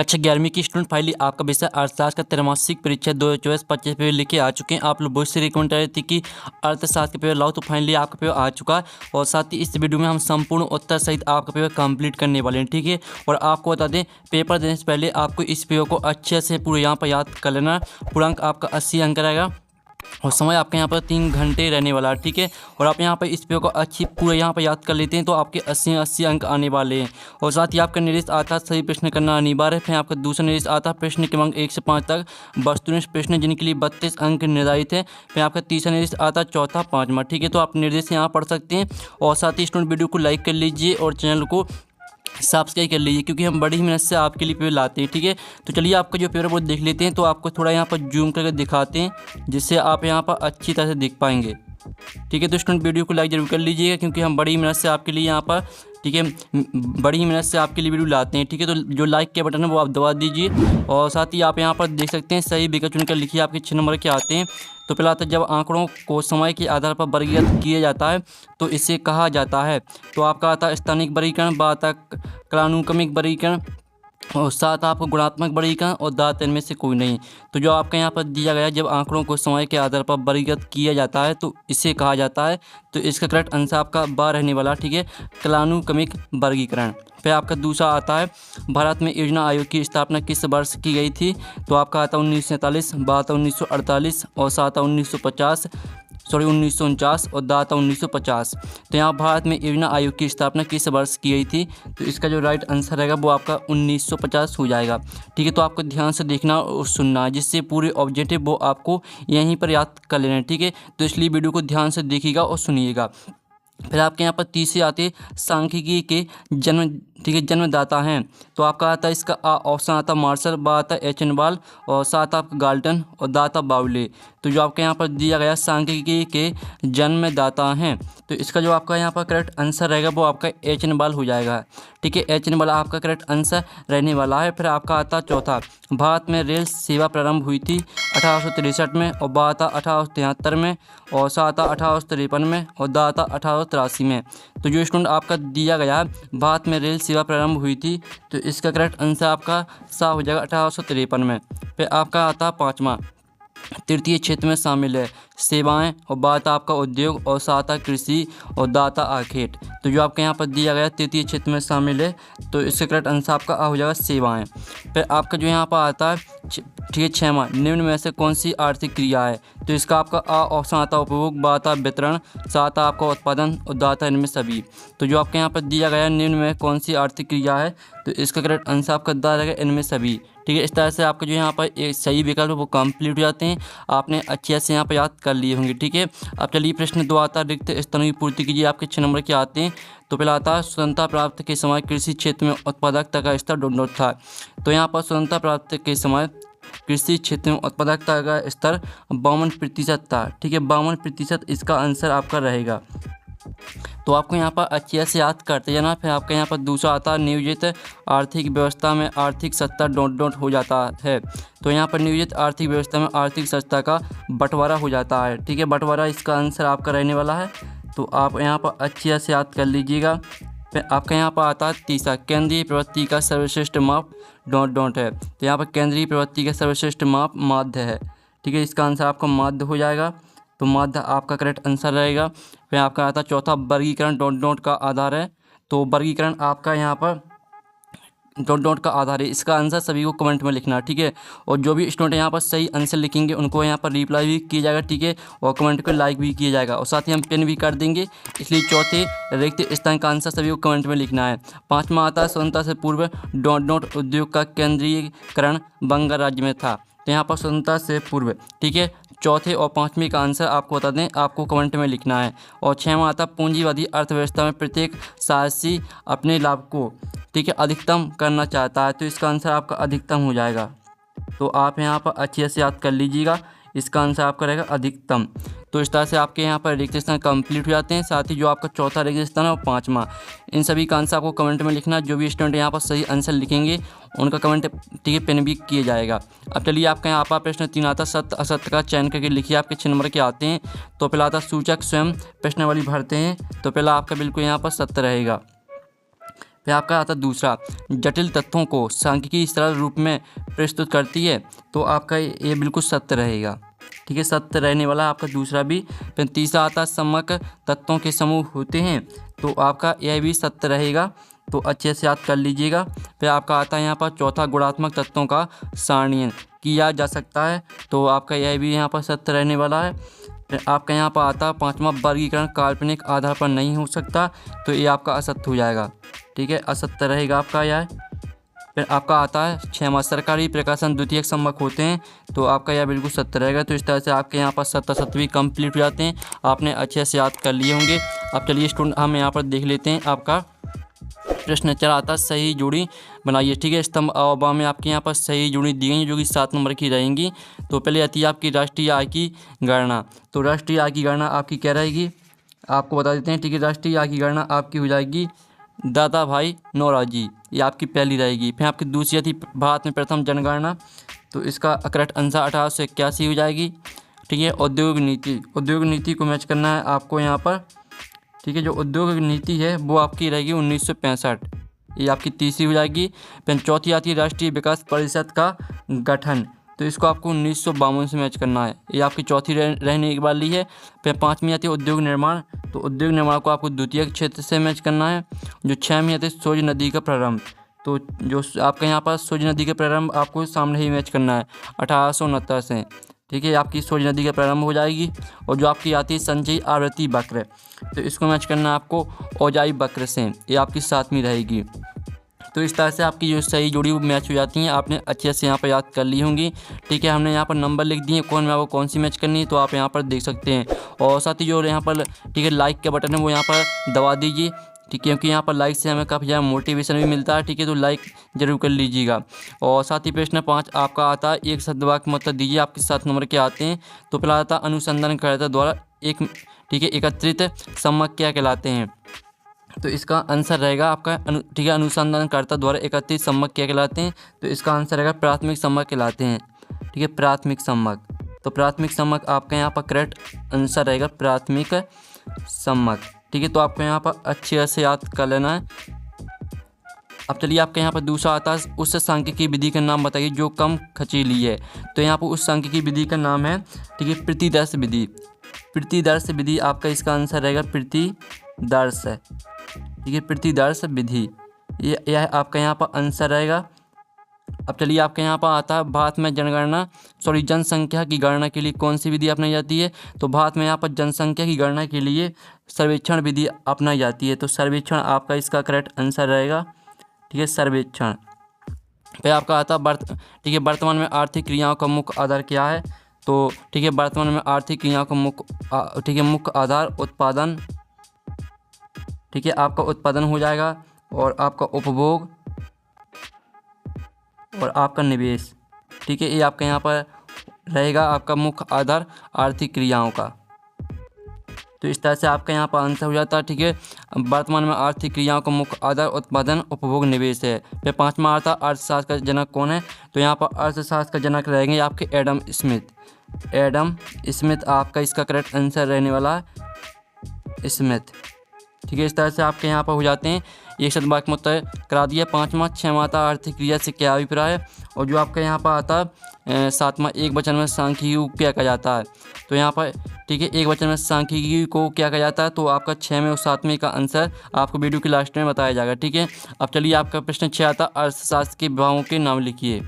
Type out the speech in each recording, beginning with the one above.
कक्षा 11वीं की स्टूडेंट फाइनली आपका विषय अर्थशास्त्र का त्रैमासिक परीक्षा 2024-25 पेपर लेके आ चुके हैं। आप लोग बहुत से रिकमेंड कर रहे थे कि अर्थशास्त्र का पेपर लाओ, तो फाइनली आपका पेपर आ चुका है। और साथ ही इस वीडियो में हम संपूर्ण उत्तर सहित आपका पेपर कंप्लीट करने वाले हैं, ठीक है। और आपको बता दें, पेपर देने से पहले आपको इस पेपर को अच्छे से पूरे यहाँ पर याद कर लेना। पूरा अंक आपका 80 अंक रहेगा और समय आपके यहाँ पर 3 घंटे रहने वाला है, ठीक है। और आप यहाँ पर इस पेपर को अच्छी पूरे यहाँ पर याद कर लेते हैं तो आपके 80 अंक आने वाले हैं। और साथ ही आपका निर्देश आता है सही प्रश्न करना अनिवार्य है। फिर आपका दूसरा निर्देश आता है प्रश्न क्रमांक 1 से 5 तक वस्तुनिष्ठ प्रश्न जिनके लिए 32 अंक निर्धारित है। फिर आपका तीसरा निर्देश आता है चौथा 5वां, ठीक है। तो आप निर्देश यहाँ पढ़ सकते हैं। और साथ ही स्टूडेंट वीडियो को लाइक कर लीजिए और चैनल को सब्सक्राइब कर लीजिए, क्योंकि हम बड़ी मेहनत से आपके लिए पेपर लाते हैं, ठीक है। तो चलिए आपका जो पेपर वो देख लेते हैं। तो आपको थोड़ा यहाँ पर जूम करके दिखाते हैं जिससे आप यहाँ पर अच्छी तरह से देख पाएंगे, ठीक है। तो स्टूडेंट वीडियो को लाइक जरूर कर लीजिएगा, क्योंकि हम बड़ी मेहनत से आपके लिए यहाँ पर, ठीक है, बड़ी मेहनत से आपके लिए वीडियो लाते हैं, ठीक है। तो जो लाइक के बटन है वो आप दबा दीजिए। और साथ ही आप यहाँ पर देख सकते हैं सही विकल्प चुनकर लिखिए आपके 6 नंबर के आते हैं। तो पहला आता है जब आंकड़ों को समय के आधार पर वर्गीकृत किया जाता है तो इसे कहा जाता है। तो आपका आता है स्थानिक वर्गीकरण, ब आता कालानुक्रमिक वर्गीकरण, और साथ आपको गुणात्मक वर्गीकरण, और दांत इनमें से कोई नहीं। तो जो आपका यहाँ पर दिया गया है जब आंकड़ों को समय के आधार पर वर्गीकृत किया जाता है तो इसे कहा जाता है। तो इसका करेक्ट आंसर आपका ब रहने वाला, ठीक है, कालानुक्रमिक वर्गीकरण। फिर आपका दूसरा आता है भारत में योजना आयोग की स्थापना किस वर्ष की गई थी। तो आपका आता है 1947, ब आता 1948, और सात आता 1949 और दाता 1950। तो यहाँ भारत में योजना आयोग की स्थापना किस वर्ष की गई थी। तो इसका जो राइट आंसर रहेगा वो आपका 1950 हो जाएगा, ठीक है। तो आपको ध्यान से देखना और सुनना है, जिससे पूरे ऑब्जेक्टिव वो आपको यहीं पर याद कर लेना है, ठीक है। तो इसलिए वीडियो को ध्यान से देखिएगा और सुनिएगा। फिर आपके यहाँ पर तीसरे आते सांख्यिकी के जन्म, ठीक है, जन्मदाता हैं। तो आपका आता है इसका ऑप्शन आता मार्शल, ब आता एचनवाल, और सात आपका गाल्टन, और दाता बाउले। तो जो आपके यहाँ पर दिया गया सांख्यिकी के जन्मदाता हैं, तो इसका जो आपका यहाँ पर करेक्ट आंसर रहेगा वो आपका एचनवाल हो जाएगा, ठीक है। एचनवाल आपका करेक्ट आंसर रहने वाला है। फिर आपका आता चौथा, भारत में रेल सेवा प्रारंभ हुई थी 1863 में, और ब आता 1873 में, और सात आता 1853 में, और दा आता 1883 में। तो जो स्टूडेंट आपका दिया गया है भारत में रेल सेवा प्रारंभ हुई थी, तो इसका करेक्ट आंसर आपका सा हो जाएगा 1853 में। फिर आपका आता 5वां, तृतीय क्षेत्र में शामिल है सेवाएं, और बात आपका उद्योग, और साता कृषि, और दाता आखेट। तो जो आपके यहाँ पर दिया गया तृतीय क्षेत्र में शामिल है, तो इसका करेक्ट आंसर आपका हो जाएगा सेवाएं। फिर आपका जो यहाँ पर आता है, ठीक है, 6वां, निम्न में से कौन सी आर्थिक क्रिया है। तो इसका आपका ऑप्शन आता उपभोग, बाता वितरण, साता आपका उत्पादन, और दाता इनमें सभी। तो जो आपके यहाँ पर दिया गया निम्न में कौन सी आर्थिक क्रिया है, तो इसका करेक्ट आंसर आपका दा रहेगा इनमें सभी, ठीक है। इस तरह से आपका जो यहाँ पर एक सही विकल्प वो कंप्लीट हो जाते हैं। आपने अच्छे से यहाँ पर याद कर लिए होंगे, ठीक है। अब चलिए प्रश्न 2 आता है रिक्त स्थानों की पूर्ति कीजिए, आपके 6 नंबर के आते हैं। तो पहला आता है स्वतंत्रता प्राप्त के समय कृषि क्षेत्र में उत्पादकता का स्तर डॉट था। तो यहाँ पर स्वतंत्रता प्राप्त के समय कृषि क्षेत्र में उत्पादकता का स्तर 52% था, ठीक है, 52% इसका आंसर आपका रहेगा। तो आपको यहाँ पर अच्छे से याद करते जाना। फिर आपका यहाँ पर दूसरा आता है नियोजित आर्थिक व्यवस्था में आर्थिक सत्ता डॉट हो जाता है। तो यहाँ पर नियोजित आर्थिक व्यवस्था में आर्थिक सत्ता का बंटवारा हो जाता है, ठीक है, बंटवारा इसका आंसर आपका रहने वाला है। तो आप यहाँ पर अच्छे से याद कर लीजिएगा। फिर आपका यहाँ पर आता है तीसरा, केंद्रीय प्रवृत्ति का सर्वश्रेष्ठ माप डॉट है। तो यहाँ पर केंद्रीय प्रवृत्ति का सर्वश्रेष्ठ माप माध्य है, ठीक है, इसका आंसर आपका माध्य हो जाएगा। तो माध्य आपका करेक्ट आंसर रहेगा। फिर आपका आता चौथा, वर्गीकरण डॉट का आधार है। तो वर्गीकरण आपका यहाँ पर डॉट का आधार है, इसका आंसर सभी को कमेंट में लिखना, ठीक है। और जो भी स्टूडेंट यहाँ पर सही आंसर लिखेंगे उनको यहाँ पर रिप्लाई भी किया जाएगा, ठीक है, और कमेंट पर लाइक भी किया जाएगा, और साथ ही हम पिन भी कर देंगे। इसलिए चौथे रिक्त स्थान का आंसर सभी को कमेंट में लिखना है। 5वां आता है स्वतंत्रता से पूर्व डॉट उद्योग का केंद्रीयकरण बंगाल राज्य में था। तो यहाँ पर स्वतंत्रता से पूर्व, ठीक है, चौथे और 5वीं का आंसर आपको बता दें, आपको कमेंट में लिखना है। और 6वां आता पूंजीवादी अर्थव्यवस्था में प्रत्येक साहसी अपने लाभ को, ठीक है, अधिकतम करना चाहता है। तो इसका आंसर आपका अधिकतम हो जाएगा। तो आप यहाँ पर अच्छे से याद कर लीजिएगा, इसका आंसर आपका रहेगा अधिकतम। तो इस तरह से आपके यहाँ पर रिक्त स्थान कंप्लीट हो जाते हैं। साथ ही जो आपका चौथा रिक्त स्थान है और 5वां, इन सभी का आंसर आपको कमेंट में लिखना। जो भी स्टूडेंट यहाँ पर सही आंसर लिखेंगे उनका कमेंट, ठीक है, पेन भी किया जाएगा। अब चलिए आपका यहाँ पर प्रश्न 3 आता सत्य असत्य का चयन करके लिखिए, आपके 6 नंबर के आते हैं। तो पहला आता सूचक स्वयं प्रश्नावली भरते हैं। तो पहला आपका बिल्कुल यहाँ पर सत्य रहेगा। फिर आपका आता है दूसरा, जटिल तथ्यों को सांख्यिकी सरल रूप में प्रस्तुत करती है, तो आपका ये बिल्कुल सत्य रहेगा। ठीक है, सत्य रहने वाला आपका दूसरा भी। फिर तीसरा आता है समक तत्वों के समूह होते हैं, तो आपका यह भी सत्य रहेगा, तो अच्छे से याद कर लीजिएगा। फिर आपका आता है यहाँ पर चौथा, गुणात्मक तत्वों का सारणीयन किया जा सकता है, तो आपका यह भी यहाँ पर सत्य रहने वाला है। फिर आपका यहाँ पर आता है पाँचवा, वर्गीकरण काल्पनिक आधार पर नहीं हो सकता, तो ये आपका असत्य हो जाएगा। ठीक है, असत्य रहेगा आपका यह। फिर आपका आता है छठवां, सरकारी प्रकाशन द्वितीयक सम्मक होते हैं, तो आपका यह बिल्कुल सत्य रहेगा। तो इस तरह से आपके यहाँ पर 70 भी कंप्लीट हो जाते हैं, आपने अच्छे से याद कर लिए होंगे। अब चलिए स्टूडेंट हम यहाँ पर देख लेते हैं आपका प्रश्न चला आता है सही जोड़ी बनाइए। ठीक है, स्तंभ अवयव में आपके यहाँ पर सही जोड़ी दी गई है जो कि 7 नंबर की रहेंगी। तो पहले आती है आपकी राष्ट्रीय आय की गणना। तो राष्ट्रीय आय की गणना आपकी क्या रहेगी, आपको बता देते हैं। ठीक है, राष्ट्रीय आय की गणना आपकी हो जाएगी दादा भाई नौरोजी, ये आपकी पहली रहेगी। फिर आपकी दूसरी थी भारत में प्रथम जनगणना, तो इसका करेक्ट आंसर 1881 हो जाएगी। ठीक है, उद्योग नीति, उद्योग नीति को मैच करना है आपको यहाँ पर। ठीक है, जो उद्योग नीति है वो आपकी रहेगी 1965, ये आपकी तीसरी हो जाएगी। फिर चौथी आती है राष्ट्रीय विकास परिषद का गठन, तो इसको आपको 1952 से मैच करना है, ये आपकी चौथी रहने वाली है। फिर पाँचवीं आती है उद्योग निर्माण, तो उद्योग निर्माण को आपको द्वितीय क्षेत्र से मैच करना है। जो छठवीं आती है सूर्य नदी का प्रारंभ, तो जो आपके यहाँ पर सूर्य नदी का प्रारंभ आपको सामने ही मैच करना है 1869 से। ठीक है, आपकी सूर्य नदी का प्रारंभ हो जाएगी। और जो आपकी आती है संचयी आवृत्ति वक्र, तो इसको मैच करना है आपको औजाई वक्र से, ये आपकी 7वीं रहेगी। तो इस तरह से आपकी जो सही जोड़ी वो मैच हो जाती हैं, आपने अच्छे से यहाँ पर याद कर ली होंगी। ठीक है, हमने यहाँ पर नंबर लिख दिए कौन में आपको कौन सी मैच करनी है, तो आप यहाँ पर देख सकते हैं। और साथ ही जो यहाँ पर ठीक है लाइक का बटन है वो यहाँ पर दबा दीजिए। ठीक है, क्योंकि यहाँ पर लाइक से हमें काफ़ी ज़्यादा मोटिवेशन भी मिलता है। ठीक है, तो लाइक जरूर कर लीजिएगा। और साथ ही प्रश्न 5 आपका आता है एक शब्दवाक्य मतलब दीजिए, आपके 7 नंबर के आते हैं। तो पहला आता है अनुसंधानकर्ता द्वारा एक ठीक है एकत्रित सम्मक क्या कहलाते हैं, तो इसका आंसर रहेगा आपका ठीक है अनुसंधानकर्ता द्वारा एकत्रित सम्मक क्या कहलाते हैं, तो इसका आंसर रहेगा प्राथमिक सम्मक कहलाते हैं। ठीक है, प्राथमिक सम्मक, तो प्राथमिक सम्मक आपका यहाँ पर करेक्ट आंसर रहेगा प्राथमिक सम्मक। ठीक है, तो आपको यहाँ पर अच्छे से याद कर लेना है। अब चलिए आपके यहाँ पर दूसरा आता है उस सांख्यिकी विधि का नाम बताइए जो कम खर्चीली है। तो यहाँ पर उस सांख्यिकी विधि का नाम है ठीक है प्रतिदर्श विधि। प्रतिदर्श विधि आपका इसका आंसर रहेगा प्रतिदर्श। ठीक है, प्रतिदर्श विधि, यह आपका यहाँ पर आंसर रहेगा। अब चलिए आपके यहाँ पर आता है भारत में जनसंख्या की गणना के लिए कौन सी विधि अपनाई जाती है। तो भारत में यहाँ पर जनसंख्या की गणना के लिए सर्वेक्षण विधि अपनाई जाती है। तो सर्वेक्षण आपका इसका करेक्ट आंसर रहेगा। ठीक है, सर्वेक्षण। फिर आपका आता है ठीक है वर्तमान में आर्थिक क्रियाओं का मुख्य आधार क्या है। तो ठीक है वर्तमान में आर्थिक क्रियाओं का मुख्य आधार उत्पादन, ठीक है आपका उत्पादन हो जाएगा, और आपका उपभोग और आपका निवेश। ठीक है, ये आपका यहाँ पर रहेगा आपका मुख्य आधार आर्थिक क्रियाओं का। तो इस तरह से आपका यहाँ पर आंसर हो जाता है। ठीक है, वर्तमान में आर्थिक क्रियाओं का मुख्य आधार उत्पादन उपभोग निवेश है। फिर पाँचवा आता अर्थशास्त्र का जनक कौन है। तो यहाँ पर अर्थशास्त्र का जनक रहेंगे आपके एडम स्मिथ। एडम स्मिथ आपका इसका करेक्ट आंसर रहने वाला है स्मिथ। ठीक है, इस तरह से आपके यहाँ पर हो जाते हैं। एक शब्दवाक्य मुत्तर करा दिया। पाँचवा क्षमता आर्थिक क्रिया से क्या अभिप्राय है। और जो आपका यहाँ पर आता है सातवां एक वचन में सांख्यिकी क्या कहा जाता है। तो यहाँ पर ठीक है एक वचन में सांख्यिकी को क्या कहा जाता है। तो आपका 6वें और 7वें का आंसर आपको वीडियो के लास्ट में बताया जाएगा। ठीक है, अब चलिए आपका प्रश्न 6 आता है अर्थशास्त्र के विभागों के नाम लिखिए।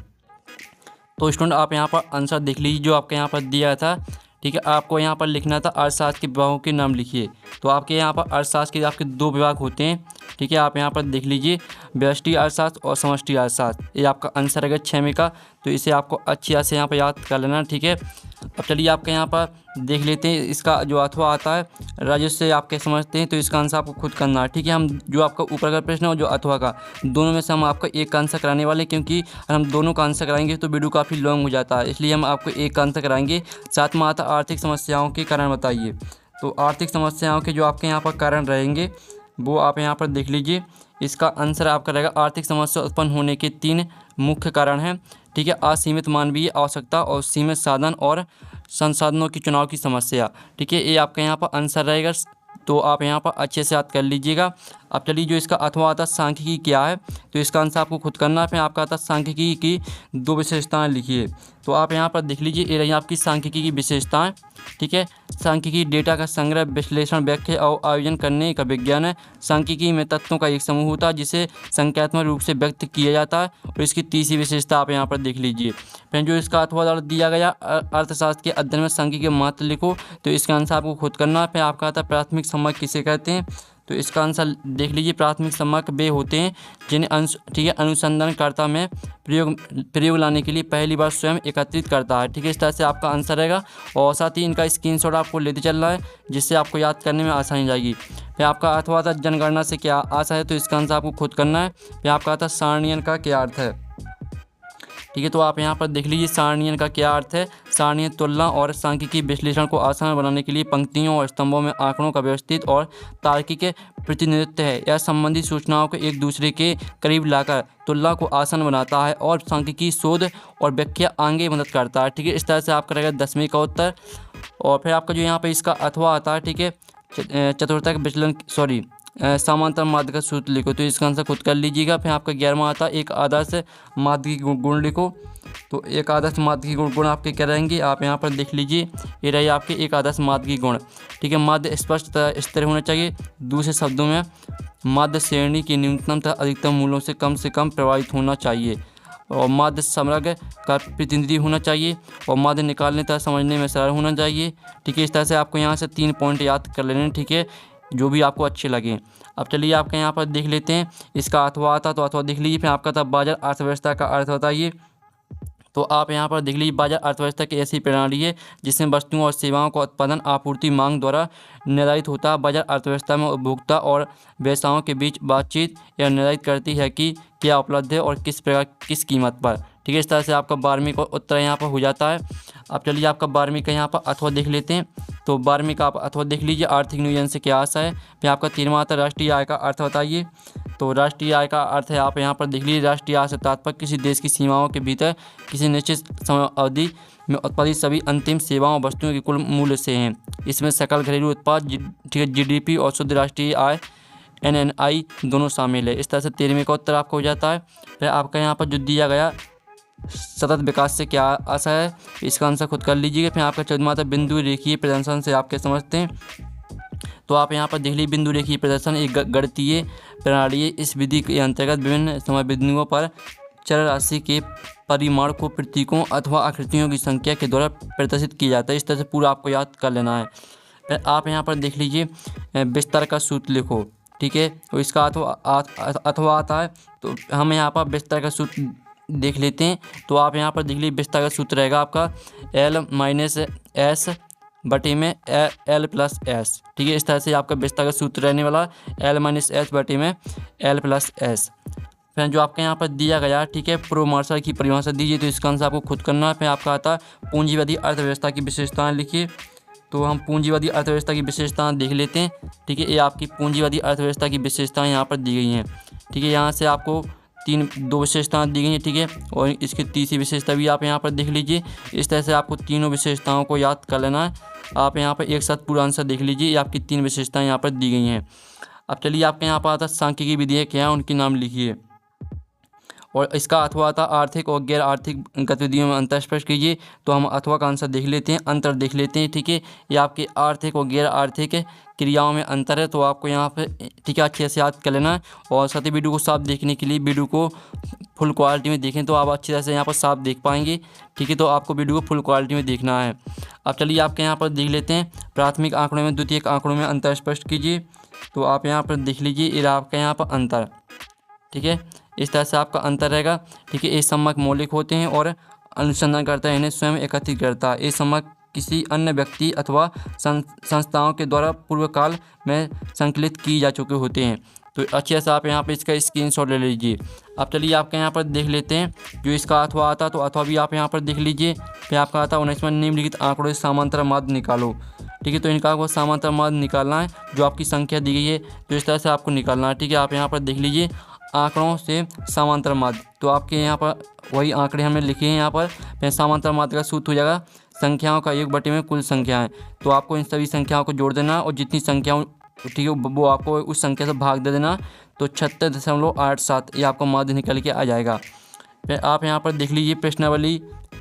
तो स्टूडेंट आप यहाँ पर आंसर देख लीजिए जो आपके यहाँ पर दिया था। ठीक है, आपको यहाँ पर लिखना था अर्थशास्त्र के विभागों के नाम लिखिए। तो आपके यहाँ पर अर्थशास्त्र के आपके 2 विभाग होते हैं। ठीक है, आप यहाँ पर देख लीजिए व्यष्टि अर्थशास्त्र और समष्टि अर्थशास्त्र, ये आपका आंसर है 6वें का। तो इसे आपको अच्छी तरह से यहाँ पर याद कर लेना। ठीक है, अब चलिए आपके यहाँ पर देख लेते हैं इसका जो अथवा आता है राजस्व से आप क्या समझते हैं। तो इसका आंसर आपको खुद करना है। ठीक है, हम जो आपका ऊपर का प्रश्न है और जो अथवा का दोनों में से हम आपको एक का आंसर कराने वाले, क्योंकि अगर हम दोनों का आंसर कराएंगे तो वीडियो काफ़ी लॉन्ग हो जाता है, इसलिए हम आपको एक का आंसर कराएंगे। सातवां आता आर्थिक समस्याओं के कारण बताइए। तो आर्थिक समस्याओं के जो आपके यहाँ पर कारण रहेंगे वो आप यहाँ पर देख लीजिए। इसका आंसर आपका रहेगा आर्थिक समस्या उत्पन्न होने के 3 मुख्य कारण हैं। ठीक है, असीमित मानवीय आवश्यकता और सीमित साधन और संसाधनों की चुनाव की समस्या। ठीक है, ये आपका यहाँ पर आंसर रहेगा। तो आप यहाँ पर अच्छे से याद कर लीजिएगा। अब चलिए जो इसका अथवा आता है सांख्यिकी क्या है, तो इसका आंसर आपको खुद करना है। फिर आपका आता है सांख्यिकी की 2 विशेषताएं लिखिए। तो आप यहाँ पर देख लीजिए, ये रही आपकी सांख्यिकी की विशेषताएं। ठीक है, सांख्यिकी डेटा का संग्रह, विश्लेषण, व्याख्या और आयोजन करने का विज्ञान है। सांख्यिकी में तथ्यों का एक समूह होता है जिसे संख्यात्मक रूप से व्यक्त किया जाता है। और इसकी तीसरी विशेषता आप यहाँ पर देख लीजिए। फिर जो इसका अथवा दिया गया, अर्थशास्त्र के अध्ययन में सांख्यिकी के महत्व लिखो। तो इसका आंसर आपको खुद करना है। फिर आपका आता है प्राथमिक समक किसे कहते हैं, तो इसका आंसर देख लीजिए। प्राथमिक समक वे होते हैं जिन्हें ठीक है अनुसंधानकर्ता में प्रयोग लाने के लिए पहली बार स्वयं एकत्रित करता है। ठीक है, इस तरह से आपका आंसर रहेगा। और साथ ही इनका स्क्रीनशॉट आपको लेते चलना है जिससे आपको याद करने में आसानी जाएगी। फिर आपका अथवा आता जनगणना से क्या आशा है, तो इसका आंसर आपको खुद करना है। फिर आपका आता सारणीयन का क्या अर्थ है। ठीक है, तो आप यहाँ पर देख लीजिए सारणीयन का क्या अर्थ है। सारणीय तुलना और सांख्यिकी विश्लेषण को आसान बनाने के लिए पंक्तियों और स्तंभों में आंकड़ों का व्यवस्थित और तार्किक प्रतिनिधित्व है। यह संबंधित सूचनाओं को एक दूसरे के करीब लाकर तुलना को आसान बनाता है और सांख्यिकी शोध और व्याख्या आगे मदद करता है। ठीक है, इस तरह से आपका रहेगा 10वीं का उत्तर। और फिर आपका जो यहाँ पर इसका अथवा आता है, ठीक है, चतुर्थक विचलन समांतर माध्य का सूत्र लिखो। तो इसका आंसर खुद कर लीजिएगा। फिर आपका 11वां आता है एक आदर्श माध्य की गुण लिखो। तो एक आदर्श माध्य की गुण आपके क्या रहेंगे, आप यहाँ पर देख लीजिए। ये रही आपके एक आदर्श माध्य की गुण। ठीक है, माध्य स्पष्ट स्थिर होना चाहिए। दूसरे शब्दों में माध्य श्रेणी की न्यूनतम तथा अधिकतम मूल्यों से कम प्रभावित होना चाहिए। और माध्य समग्र का प्रतिनिधि होना चाहिए। और माध्य निकालने तथा समझने में सरल होना चाहिए। ठीक है, इस तरह से आपको यहाँ से 3 पॉइंट याद कर लेने हैं। ठीक है, जो भी आपको अच्छे लगे। अब चलिए आपके यहाँ पर देख लेते हैं इसका अथवा आता, तो अथवा देख लीजिए। फिर आपका था बाजार अर्थव्यवस्था का अर्थ बताइए। तो आप यहाँ पर देख लीजिए बाजार अर्थव्यवस्था की ऐसी प्रणाली है जिसमें वस्तुओं और सेवाओं का उत्पादन आपूर्ति मांग द्वारा निर्धारित होता है। बाजार अर्थव्यवस्था में उपभोक्ता और व्यवसायों के बीच बातचीत यह निर्धारित करती है कि क्या उपलब्ध है और किस प्रकार किस कीमत पर। ठीक है, इस तरह से आपका 12वीं का उत्तर यहाँ पर हो जाता है। अब चलिए आपका 12वीं का यहाँ पर अथवा देख लेते हैं। तो 12वीं का आप अथवा देख लीजिए, आर्थिक नियोजन से क्या आशा है। फिर आपका 13वां आता है राष्ट्रीय आय का अर्थ बताइए। तो राष्ट्रीय आय का अर्थ है, आप यहाँ पर देख लीजिए, राष्ट्रीय आय से तात्पर्य किसी देश की सीमाओं के भीतर किसी निश्चित समय अवधि में उत्पादित सभी अंतिम सेवाओं और वस्तुओं के कुल मूल्य से हैं। इसमें सकल घरेलू उत्पाद, ठीक है, GDP और शुद्ध राष्ट्रीय आय NNI दोनों शामिल है। इस तरह से 13वीं का उत्तर आपको हो जाता है। फिर आपका यहाँ पर जो दिया गया सतत विकास से क्या आशा है, इसका आंसर खुद कर लीजिएगा। फिर आपका 14वां था बिंदु रेखीय प्रदर्शन से आप क्या समझते हैं। तो आप यहाँ पर देख लीजिए बिंदु रेखीय प्रदर्शन एक गणितीय प्रणाली है। इस विधि के अंतर्गत विभिन्न समय बिंदुओं पर चर राशि के परिमाण को प्रतीकों अथवा आकृतियों की संख्या के द्वारा प्रदर्शित किया जाता है। इस तरह से पूरा आपको याद कर लेना है। फिर आप यहाँ पर देख लीजिए विस्तार का सूत्र लिखो। ठीक है, तो इसका अथवा आता है। तो हम यहाँ पर विस्तार का सूत्र देख लेते हैं। तो आप यहाँ पर देख लीजिए विस्तार का सूत्र रहेगा आपका L-S बटे में L+S। ठीक है, इस तरह से आपका विस्तार का सूत्र रहने वाला L-S बटे में L+S। फिर जो आपके यहाँ पर दिया गया, ठीक है, प्रो मार्शल की परिभाषा दीजिए। तो इसका आंसर आपको खुद करना है। फिर आपका आता पूंजीवादी अर्थव्यवस्था की विशेषताएं लिखिए। तो हम पूंजीवादी अर्थव्यवस्था की विशेषताएं देख लेते हैं। ठीक है, ये आपकी पूंजीवादी अर्थव्यवस्था की विशेषताएं यहाँ पर दी गई हैं। ठीक है, यहाँ से आपको 2 विशेषताएं दी गई हैं। ठीक है, और इसकी तीसरी विशेषता भी आप यहाँ पर देख लीजिए। इस तरह से आपको तीनों विशेषताओं को याद कर लेना है। आप यहाँ पर एक साथ पूरा आंसर देख लीजिए। ये आपकी 3 विशेषताएं यहाँ पर दी गई हैं। अब चलिए आपके यहाँ पर आता सांख्यिकी विधियाँ क्या हैं, उनके नाम लिखिए। और इसका अथवा आता आर्थिक और गैर आर्थिक गतिविधियों में अंतर स्पष्ट कीजिए। तो हम अथवा का आंसर देख लेते हैं, अंतर देख लेते हैं। ठीक है, ये आपके आर्थिक और गैर आर्थिक क्रियाओं में अंतर है। तो आपको यहाँ पे ठीक है अच्छे से याद कर लेना है। और साथ ही वीडियो को साफ देखने के लिए वीडियो को फुल क्वालिटी में देखें तो आप अच्छी तरह से यहाँ पर साफ देख पाएंगे। ठीक है, तो आपको वीडियो को फुल क्वालिटी में देखना है। अब चलिए आपके यहाँ पर देख लेते हैं प्राथमिक आंकड़ों में द्वितीयक आंकड़ों में अंतर स्पष्ट कीजिए। तो आप यहाँ पर देख लीजिए, ये आपका यहाँ पर अंतर। ठीक है, इस तरह से आपका अंतर रहेगा। ठीक है, ये सम्मक मौलिक होते हैं और अनुसंधानकर्ता इन्हें स्वयं एकत्रित करता है। ये सम्मक किसी अन्य व्यक्ति अथवा संस्थाओं के द्वारा पूर्व काल में संकलित की जा चुके होते हैं। तो अच्छे से आप यहाँ पे इसका स्क्रीनशॉट ले लीजिए। अब चलिए आपके यहाँ पर देख लेते हैं जो इसका अथवा आता, तो अथवा भी आप यहाँ पर देख लीजिए। फिर आपका आता 19वां निम्नलिखित आंकड़ों से समांतर माध्य निकालो। ठीक है, तो इनका आपको समांतर माध्य निकालना है। जो आपकी संख्या दी गई है तो इस तरह से आपको निकालना है। ठीक है, आप यहाँ पर देख लीजिए आंकड़ों से समांतर माध्य। तो आपके यहाँ पर वही आंकड़े हमने लिखे हैं यहाँ पर। फिर समांतर माध्य का सूत्र हो जाएगा संख्याओं का योग बटे में कुल संख्याएं। तो आपको इन सभी संख्याओं को जोड़ देना और जितनी संख्याओं तो ठीक है, वो आपको उस संख्या से भाग दे देना, तो 76.87 ये आपका माध्य निकल के आ जाएगा। फिर आप यहाँ पर देख लीजिए प्रश्नावली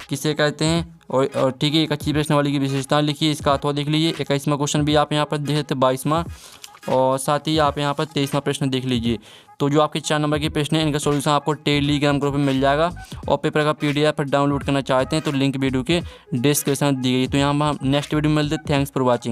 किसे कहते हैं, और ठीक है 21 प्रश्नावली की विशेषताएं लिखिए, इसका अथवा देख लीजिए। 21वां क्वेश्चन भी आप यहाँ पर देख सकते, 22वां, और साथ ही आप यहाँ पर 23वां प्रश्न देख लीजिए। तो जो आपके 4 नंबर के प्रश्न हैं इनका सॉल्यूशन आपको टेलीग्राम ग्रुप में मिल जाएगा, और पेपर का PDF डाउनलोड करना चाहते हैं तो लिंक वीडियो के डिस्क्रिप्शन में दी गई। तो यहाँ हम नेक्स्ट वीडियो में मिलते हैं। Thanks for watching.